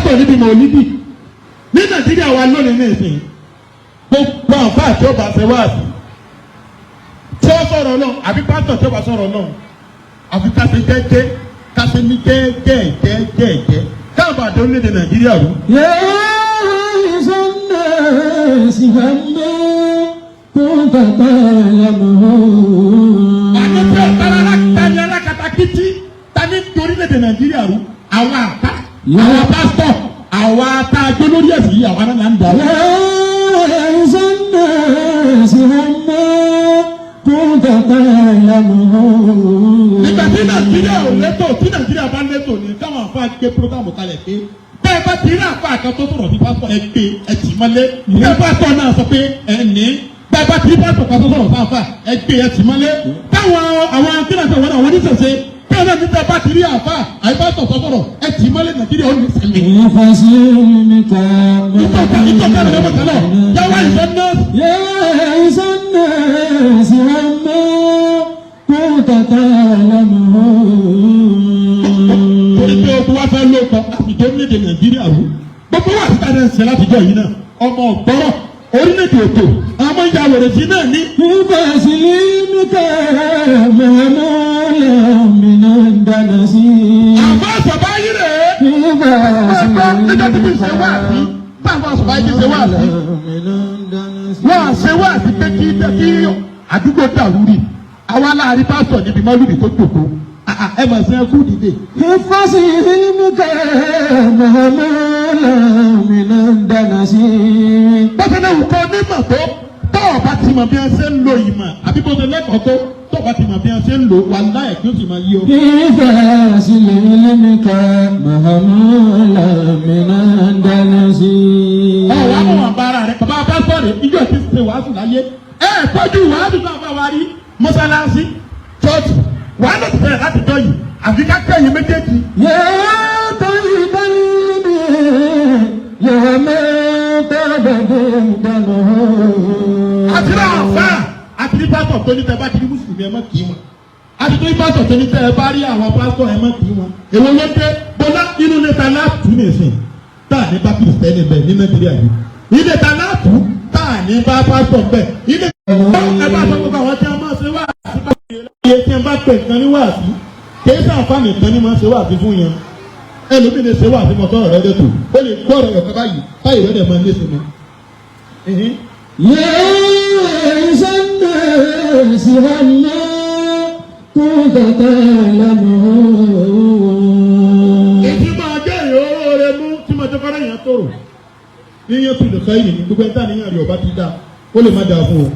pásítọ̀ níbi mọ̀lídì ní Nàìjíríà wa lónìí ní ìsìn gbogbo àǹfà tí ó bá fẹ́ wá sí tí ó sọ̀rọ̀ náà àbí pásítọ̀ tí ó bá sọ̀rọ̀ náà àfi ká ṣe jẹ́jẹ́ ká ṣe ní jẹ́jẹ́ káàbà dé orílẹ̀-èdè Nàìjíríà rú. àti tí ọ̀tá alákatakítí ta ní orílẹ̀-èdè Nàìjíríà rú àwọn àpá àwọn pásítọ̀ àwọn atájọ́ lórí ẹ̀sìn yìí àwọn náà ń dà wọ́n. nígbà tí Nàìjíríà ò létò tí Nàìjíríà bá létò ní káwọn àfa gbé programu kalẹ̀ pé bẹ́ẹ̀ bá ti rí àfa kan tó sọ̀rọ̀ sí pásítọ̀ ẹ gbé ẹ tì mọ́lé bẹ́ẹ̀ pásítọ̀ náà sọ pé ẹ ní bẹ́ẹ̀ bá ti rí pásítọ̀ kan tó sọ̀rọ̀ sí àfa ẹ gbé ẹ tì mọ́lé táwọn àwọn akínàṣẹ́ wọn àwọn oníṣẹ̀ṣe bẹ́ẹ̀ náà níta bá ti rí àfa àyípásítọ̀ tó sọ̀rọ̀ ẹ tì mọ́lé Nàìjíríà ó ní sẹ́mi. torí pé o wá fẹ́ lóòótọ́ láti tó orílẹ̀-èdè Nàìjíríà rú gbogbo wa ti kájọ ṣe látijọ́ yìí náà ọmọ ọ̀gbọ́rọ̀ orílẹ̀-èdè òtò àwọn ìyá wèrè sí náà ní. Nígbà sí níkà mẹ́mọ́ mìíràn dáná sí. àbá àṣọ̀bá yìí rèé. Nígbà sí nígbà tí kì í ṣe wá sí báwo àṣọ̀bá yìí ṣe wá sí. wọ́n á ṣe wá sí pé kí àdúgbò dàrú rí àwa láàrin pásítọ̀ níbi mọ́lúbì tó jòkó ẹ mà ṣe ẹkú dìde. Ìfọ́sí níkà mẹ́mọ́ mìíràn dáná sí. bọ́sẹ̀ náà wù kọ́ onímọ̀ tó tọ́ọ̀ bá ti mọ̀ bí wọ́n ṣe ń lo ìmọ̀ àbí bó ṣe lẹ́kọ̀ọ́ tó tọ́ọ̀ bá ti mọ̀ bí wọ́n ṣe ń lo wà láyẹ̀ kí ó sì máa yí o. Ìfọ́sí níkà mẹ́mọ́ mìíràn dáná sí. ọ̀wá mọ̀ wà bára rẹ̀ bàbá pásítọ̀ rẹ̀ ìjọ ti ṣe wàásù láyé tọ́jú wàásù náà bá wa rí mọ́sálásí chọ́ọ̀tù wàá lọ sílẹ̀ láti tọ́ yìí àfi ká kẹ́yìn méjèèjì. Yàrá báyìí báyìí yàrá mẹ́ta bàbá ìdáná. àti náà fà àti ní pásítọ̀ tó ní tẹ bá ti rí mùsùlùmí ẹ má kì í wọn àti tó ní pásítọ̀ tó ní tẹ ẹ bá rí àwọn pásítọ̀ ẹ má kì í wọn. èwo ló dé bọ́lá inú níta láàtú nìsín tá à ní bá kìrìsìtẹ́nì bẹ̀ ní Nàìjíríà yìí ilé ta láàtú tá à ní bá pásítọ̀ bẹ̀ ilé ẹ bá sọ gbogbo àwọn tí a máa ṣe wá àti iye tí a bá pè nǹkan ní wáàsí kì í sàǹfààní nǹkan ní máa ṣe wáàsí fún yẹn ẹlòmíì lè ṣe wáàsí mọ́tò ọ̀rọ̀ rẹ̀ tó ó lè gbọ́ ọ̀rọ̀ yọ̀kan báyìí báyìí rẹ̀ dẹ̀ máa ń lé sí mi. Yẹ́n sẹ́ńdẹ̀ sí ọ̀nà tó tẹ̀tẹ̀ lẹ́nu. èyí máa jẹ́ ìhòòhò rẹ mú tí mo jẹ́ kọ́ra yẹn tòrò yíyan tó lè fẹ́ yìí ní gbogbo ẹ̀dá níyàn rẹ̀ ọba ti dá ó lè má dáa fún o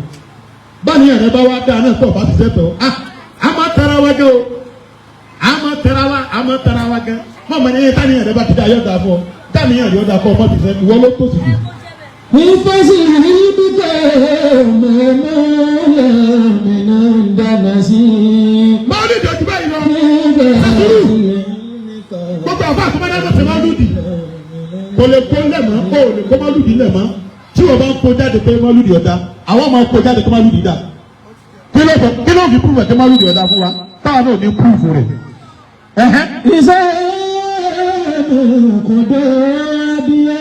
báníyàn rẹ bá wá dáa náà tó ọba ti sẹ́tọ̀ a máa tara wa gẹ́ o a máa tara wa gẹ́ mọ̀ mọ̀ ní ẹ̀yẹ táníyàn rẹ bá ti dáa yọ̀ dáa fún ọ táníyàn rẹ ọ̀dà fún ọmọ ti sẹ́ ìwọ ló tó sì dùn. Ìfọ́sí níkà mẹ́mọ́ mìíràn dáná sí. máa ní ìdọ̀jú báyìí lọ. gbogbo àbá àtúmọ̀dá ló ṣe máa lùdì kò lè kó lẹ́mọ̀ kó lè kó má lùdì lẹ́mọ̀ tí wọ́n bá ń kó jáde pé má lùdì ọ̀dà àwọn máa ń kó jáde pé má lùdì dà kí ló fi púrúfù ẹ̀ pé má lùdì ọ̀dà fún wa táwọn náà ní púrúfù rẹ̀. Iṣẹ́ kò dé adìyẹ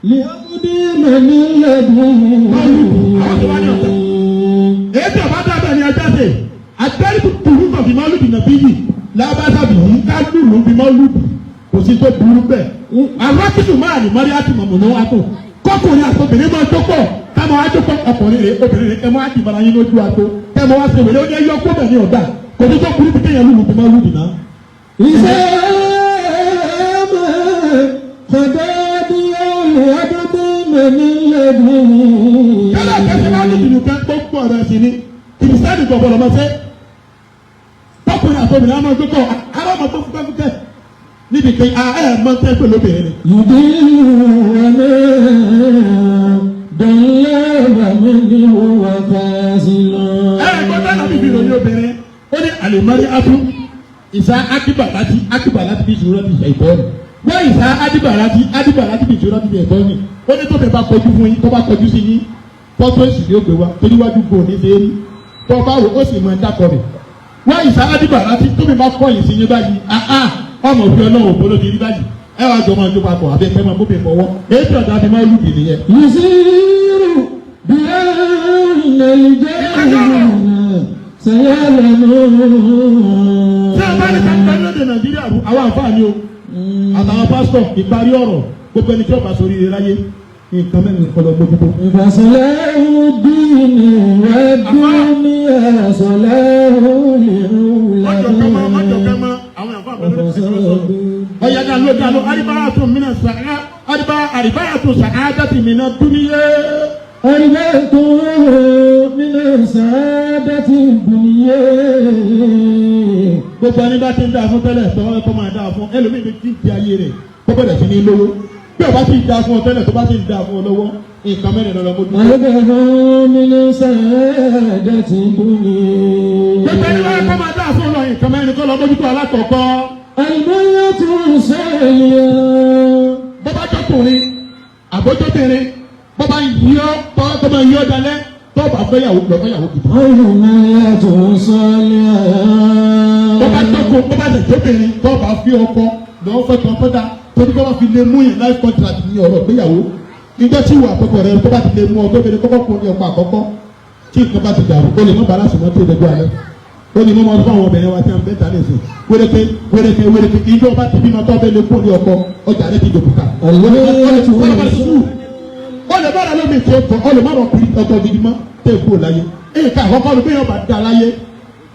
ní ọmọdé mẹ́ni lẹ́dùn. èyí tí ọba dábàá ni ajá ṣe àtẹ́rí tùrú kan fi má lùdì nà bí yìí lábàtàbí yìí ká lùlù fi má lùdì kò sí tó burú bẹ́ẹ̀. àwọn akíndùn máa ní mọ́rí àti mọ̀mọ́ náà wá tó kọ́kùnrin àti obìnrin máa tó pọ̀ káma wá tó pọ̀ ọkùnrin rẹ̀ obìnrin rẹ̀ kẹ́ mọ́ àti ìbára yín lójú àtó kẹ́ mọ́ wá sí ìwé lórí ẹyọ kó bẹ̀ ní ọ̀dà kò ní tó burú bí kéèyàn lùlù fi má lùdì náà. Iṣẹ́ kọjá bí olùwádọ́dọ́ mẹ́ni lẹ́dùn. kálá kẹsì máa lùdì nìkan tó pọ̀ rẹ̀ sí ni kìrìsìtẹ́nì gbọ̀gbọ̀ lọ́mọ sẹ́ kọ́kùnrin àti obìnrin á máa tó pọ̀ àwọn ọmọ tó fúkẹ́fúkẹ́ níbi pé máa ń tẹ́ pẹ̀lú obìnrin ni. Ìdí ìwọ̀nà dọ̀lẹ́ mi ni wà ká sí lọ. gbọ́dọ̀ náà bíbí ìròyìn obìnrin ó ní àlèmọ́rí atú ìsá ádìbàláti bí ìṣòro ti ṣe ìbọ́ọ̀nù wọ́n ìsá ádìbàláti bí ìṣòro ti ṣe ìbọ́ọ̀nù ó ní tó fẹ́ bá kọjú fún yín tó bá kọjú sí yín fọ́tò èsì ni ó gbé wa toríwájú gbòó ní ṣe é rí tó bá wò ó sì mọ dákọ̀ rẹ̀ wọ́n ìsá ádìbàláti tó fi bá kọ́ yìí sí yín báyìí ọmọ òfin ọlọ́run òbó ló ti rí báyìí ẹ wá jọ máa jó papọ̀ àbí ẹ máa bóbi fọwọ́ èyí tí ọ̀dà fi máa lù dì nìyẹn. يسير بأن الجنة سيعلمون. tí a bá ní ká gbá lóde Nàìjíríà àwọn àǹfààní o àtàwọn pásítọ̀ ìparí ọ̀rọ̀ gbogbo ẹni tí ó bá sórí rẹ láyé nǹkan mẹ́rin kọlọ gbogbo. فصلاح الدين والدنيا صلاح الأولى. ọ̀yà dàló àríbáyàtò mìíràn sàá àríbáyàtò sàádàtì mìíràn dúníyé. أربعة من سعادة الدنيا. gbogbo ẹni bá ti ń dá fún tẹ́lẹ̀ tọ́wọ́ ẹ̀kọ́ máa dá fún ẹlòmíì ní kí n ti ayé rẹ̀ kó bẹ̀rẹ̀ sí ní lówó bí ọba ti ń dá fún ọ tẹ́lẹ̀ tó bá ti ń dá fún ọ lọ́wọ́ nǹkan mẹ́rin lọ́lọ́ mọ́tò. أربعة من سعادة الدنيا. gbogbo ẹni bá ẹ̀kọ́ máa dá fún ọ lọ nǹkan mẹ́rin kọ́ lọ mójútó alákọ̀ọ́kọ́. المرأة الصالحة. bọ́bá jọ́kùnrin àbójóbìnrin bọ́bá yíyọ́ tọ́ máa yíyọ́ dalẹ̀ tọ́ bá fẹ́yàwó lọ fẹ́yàwó gidi. المرأة الصالحة. bọ́bá jọ́kùn bọ́bá jọ́bìnrin tọ́ bá fi ọkọ lọ́wọ́ fẹ́ tọ́ fẹ́ta torí kọ́ bá fi lè mú yẹn life contract ní ọ̀rọ̀ gbéyàwó nígbà tí ìwà àkọ́kọ́ rẹ tó bá ti lè mú ọ tó bẹ̀rẹ̀ kọ́kọ́ kún ní ọkọ̀ àkọ́kọ́ tí nǹkan bá ti dàrú ó lè má bàa láti mọ́ tó lẹ́jọ́ alẹ́ ó ní mọ́mọ́ fún àwọn obìnrin wa tí a ń bẹ́ ta lè sìn wéréké ìjọ bá ti bímọ tó bẹ́ẹ̀ lè kún ní ọkọ̀ ọjà rẹ ti dòkúta. ó lè bára lómi tí ó tọ́ ọ lè má rọ̀ kiri ọkọ̀ gidi mọ́ tẹ́ kú láyé nǹkan àkọ́kọ́ ló bẹ́ẹ̀ ọba da láyé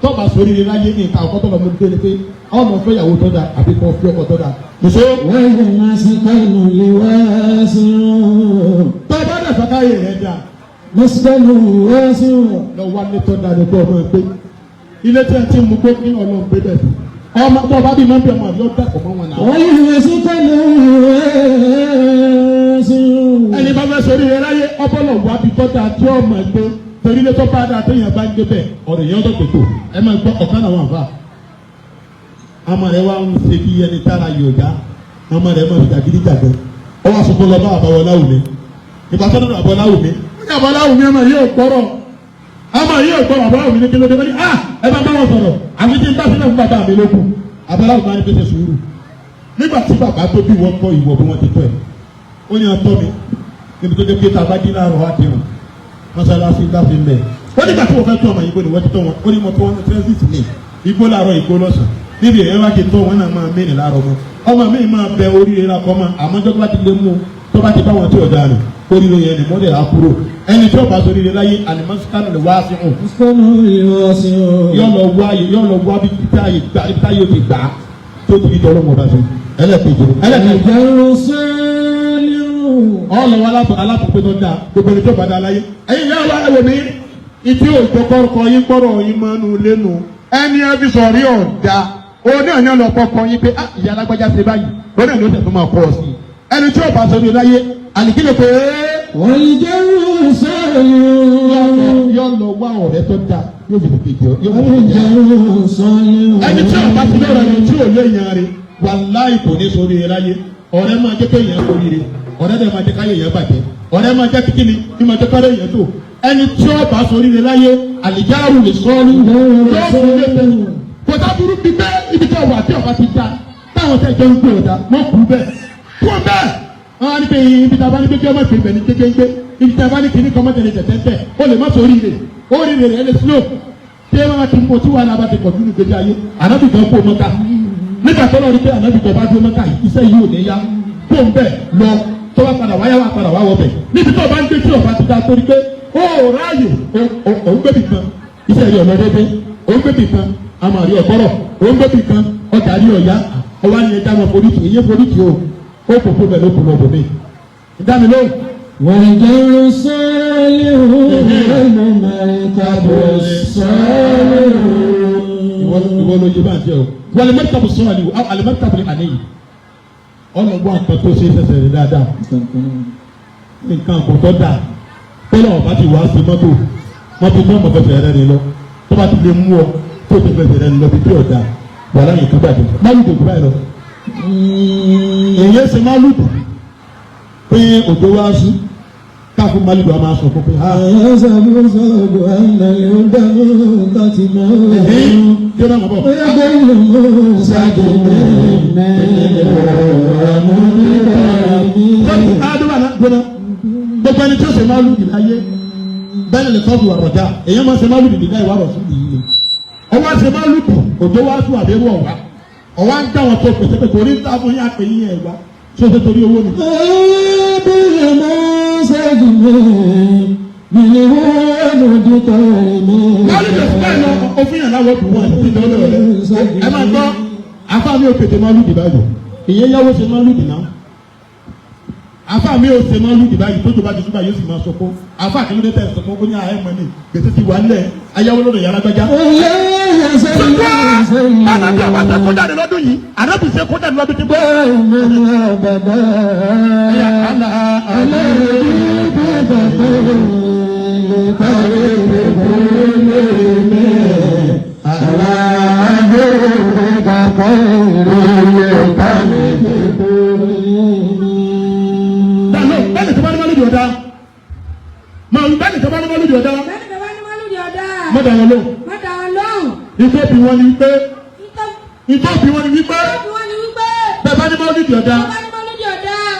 tọ́ba sórí láyé nǹkan àkọ́kọ́ tó lọ mú délé pé ọmọ fẹ́ ìyàwó tó da àbí kò fi ọkọ̀ tó da. وَالْمَسْكَنُ لِوَاسِعٌ. tọ́ba dẹ̀ fẹ́ káyé rẹ̀ da. مسكن واسع. lọ wá ní tọ́ da ní kó ọmọ ẹgbẹ́ ilé tí a ti mú pé kí ọlọ́run gbé bẹ̀ ọmọ tó bá bí mọ́bí ọmọ yóò dàpọ̀ mọ́ wọn náà. وَالْمَسْكَنُ واسع. ẹni bá fẹ́ sórí rẹ láyé ọpọlọ wà bí tọ́ da tí ọmọ ẹgbẹ́ torí ilé tó bá da téèyàn bá ń gbé bẹ̀ ọ̀rọ̀ yẹn tó tètò ẹ máa gbọ́ ọ̀kan náà wà fà. ọmọ rẹ wá ń ṣe bí ẹni tára yóò dá ọmọ rẹ máa fi jàgídí jàgbẹ́ ọ wá sọkún lọ bá àbáwọláwùmí ìbátan náà àbáwọláwùmí àbáwọláwùmí ọmọ yìí ò gbọ́rọ̀ ọmọ yìí ò gbọ́rọ̀ àbáwọláwùmí ní kílódé bẹ́ẹ̀ ni ẹ bá bá wọn sọ̀rọ̀ àfi tí n bá sílẹ̀ fún bàbá mi lókun àbáwọláwùmí máa ń pèsè sùúrù nígbà tí bàbá tó bí wọn kọ ìwọ bí wọn ti tọ ẹ ó ní ọtọ mi níbi tó dé pé tàbá dín láàárọ̀ wá dé wọn mọ́sálásí láfi lẹ̀ ó nígbà tí wọ́n fẹ́ tọ́ ọmọ ìgbó ni wọ́n ti tọ́ wọn ó ní mo tọ́ wọn transit ní igbó láàárọ̀ igbó lọ́sàn níbi èèyàn wá ti tọ́ wọn náà máa mẹ́rin láàárọ̀ mọ́ ọmọ mi máa bẹ oríire la kọ́ mọ́ àmọ́ jọ́ bá ti lé mú tó bá ti bá wọn tí ò dáa nù oríire yẹn ni mọ́lẹ̀ àkúrò ẹni tí ó bá sóríire láyé àlùmọ́sítánù lè wá sí hàn. مسكن واسع. yọ lọ wá bí táyé ti gbà á tó ti tọrọ wọn bá ṣe ẹlẹ́kejì. الرجال الصالح. ọlọ́wọ́ alápòpé tó dáa gbogbo ẹni tó bá dáa láyé. ẹ̀yin yàrá wa ẹ̀wọ̀ mi ìtí òjò kọ́kọ́ yín gbọ́dọ̀ yín máa nù lẹ́nu ẹni ẹbí sọ̀rí ọ̀dà òní ọ̀yàn lọ kọ́kọ́ yín pé ìyá alágbájá ṣe báyìí òní ọ̀yàn ló tẹ̀ tó máa kọ́ ọ sí ẹni tí ó bá sọ ní láyé àlìkílẹ̀ pé والرجال الصالح. yọ lọ wá ọ̀rẹ́ tó dáa yóò fi tètè jọ yóò fi tètè jọ. الرجال الصالح. ẹni tí ó bá ti lọ́rọ̀ ẹni tí ò lé yan rẹ̀ wàláì kò ní sórí rẹ̀ láyé ọ̀rẹ́ máa jẹ́ kéèyàn sórí rẹ̀ ọ̀rẹ́ dẹ̀ máa jẹ́ káyé yẹn bàjẹ́ ọ̀rẹ́ máa jẹ́ kíkíni bí máa jẹ́ káyé yẹn tó ẹni tí ó bá sórí rẹ̀ láyé àlìjáàrú lè sọ ọ́ ní yóò fún ilé tẹ̀lé kò sábúrú bí bẹ́ẹ̀ ibi tí ọ̀wà tí ọ̀bá ti dá táwọn tẹ̀ jẹ́ ń gbé ọ̀dà wọ́n kú bẹ́ẹ̀ kú bẹ́ẹ̀ wọ́n á ní pé ibi tí a bá ní pé kí ọmọ ìpè bẹ̀ ní kékeré ibi tí a bá ní kíní kan mọ́tẹ̀lẹ̀ tẹ̀tẹ̀ ó lè má sórí rẹ̀ ó rí rẹ̀ ẹ̀ lè slow tí ẹ bá ti mú tí wàhálà bá ti pọ̀ nínú ìgbésí ayé ànábì kan kó mọ́ta nígbà tó lọ rí pé ànábì kan bá dúró mọ́ta iṣẹ́ yìí ò ní yá kó ń bẹ̀ lọ tó bá padà wáyà wá padà wá wọ bẹ̀ níbi tó bá ń gbé tí ọba ti dá torí pé ó ráàyè òun gbébì kan iṣẹ́ rí ọ̀nà dédé òun gbébì kan àmàrí ọ̀gbọ́rọ̀ òun gbébì kan ọjà rí ọ̀yá ọwá ni ẹja wọn forí tì í yé forí tì ó kòkó bẹ̀ ló kù lọ bò mí. ìdámi lóhùn. والرجال الصالح والملائكة الصالح. ìwọ ló yé bá ń jẹ o wọlé mẹ́tàbù sọ́ọ̀lì o àlẹ́ mẹ́tàbù ní àná yìí ọlọ́gbọ́n àpẹ tó ṣe fẹsẹ̀ rẹ̀ dáadáa nǹkan kò tọ́ da tọ́lá ọba ti wá sí mọ́tò tó ọmọ fẹsẹ̀ rẹ̀ rẹ̀ lọ tó bá ti lè mú ọ tó ti fẹsẹ̀ rẹ̀ lọ bí tí ọ̀dà wà láyé tó bàjẹ́ má lùdò tó báyìí lọ. èyí ẹsẹ̀ má lùdò pé òjò wá sí ká káfí málùú a máa sọ fún pé ha. àyàsàbí sọ̀rọ̀ àìnà lè dánú láti máa ń wọ̀. kí ló ń bọ̀. ẹgbẹ́ ìlú ṣáàjì mẹ́rin ọ̀rọ̀ mi. adúlá náà gbóná gbogbo ẹni tí ó ṣe málùú dì láyé bẹ́ẹ̀ lè kọ́ bu àrọ̀já èèyàn máa ṣe málùú dì nígbà ìwà rọ̀ sí ìyí ni. ọwọ́ ṣe málùú dì òjò wá sùn àbẹ̀wò ọ̀wá ọ̀wá ń dá wọn tó pèsè pé torí ń ta fún yín àpè yín ẹ̀ wá tó ṣe torí owó ni. ẹbí máa ṣáàjì mẹ́rin mi wọ́n lòdì tọ̀rẹ̀ mi. málùú dì fún ẹ̀ lọ òfin yàn láwọ̀ bù wọn àti ìdánwò rẹ̀ ẹ máa gbọ́ afá mi ò pété málùú dì báyìí ìyẹn yáwó ṣe málùú dì náà afa mi ò ṣe máa lùdì báyìí tójú bá ti súnmọ́ yóò sì máa sọkó afa kí ló dé tẹ̀ sọkó ó ní ààyè mọ́ ni gbèsè ti wà nílẹ̀ ayáwó lọ́dọ̀ yàrá gbájá. Ànábì àbàtà kó jáde lọ́dún yìí ànábì ṣe kó jáde lọ́dún tí gbọ́. Bẹ́ẹ̀ni tó bá ní mọ́lúdì ọ̀dá bẹ́ẹ̀ni tó bá ní mọ́lúdì ọ̀dá mọ́dà wọn lóhùn ìtòbí wọn ni wípé bẹ́ẹ̀ bá ní mọ́lúdì ọ̀dá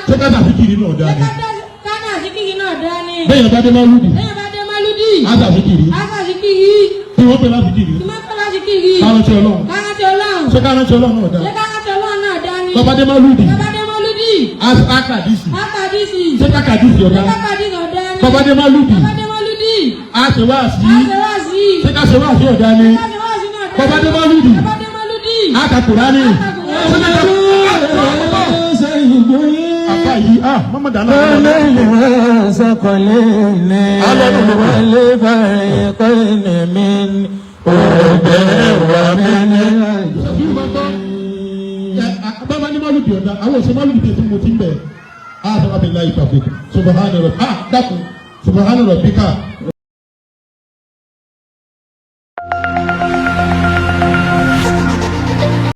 tó bá sàfikiri náà dá ni bẹ́ẹ̀ bá dé mọ́lúdì asàfikiri tí wọ́n pè láfikiri kárántì ọlọ́run ṣé kárántì ọlọ́run náà dá ni bàbá dé mọ́lúdì akadisi ṣé kakadisi ọ̀dá bàbá dé mọ́lúdì àṣewáàsí ṣé káṣewáàsí ọ̀dá ni bàbá dé mọ́lúdì akakurani àbá yìí mọ́mọ́ dáná bàbá ní mọ́lúdì ọ̀dá àwọn òṣè mọ́lúdì tẹ̀ tí mo ti ń bẹ̀ sọ́kàbí láì pàfẹ́ subahana rẹ̀ dákun subahana rẹ̀ bíkà.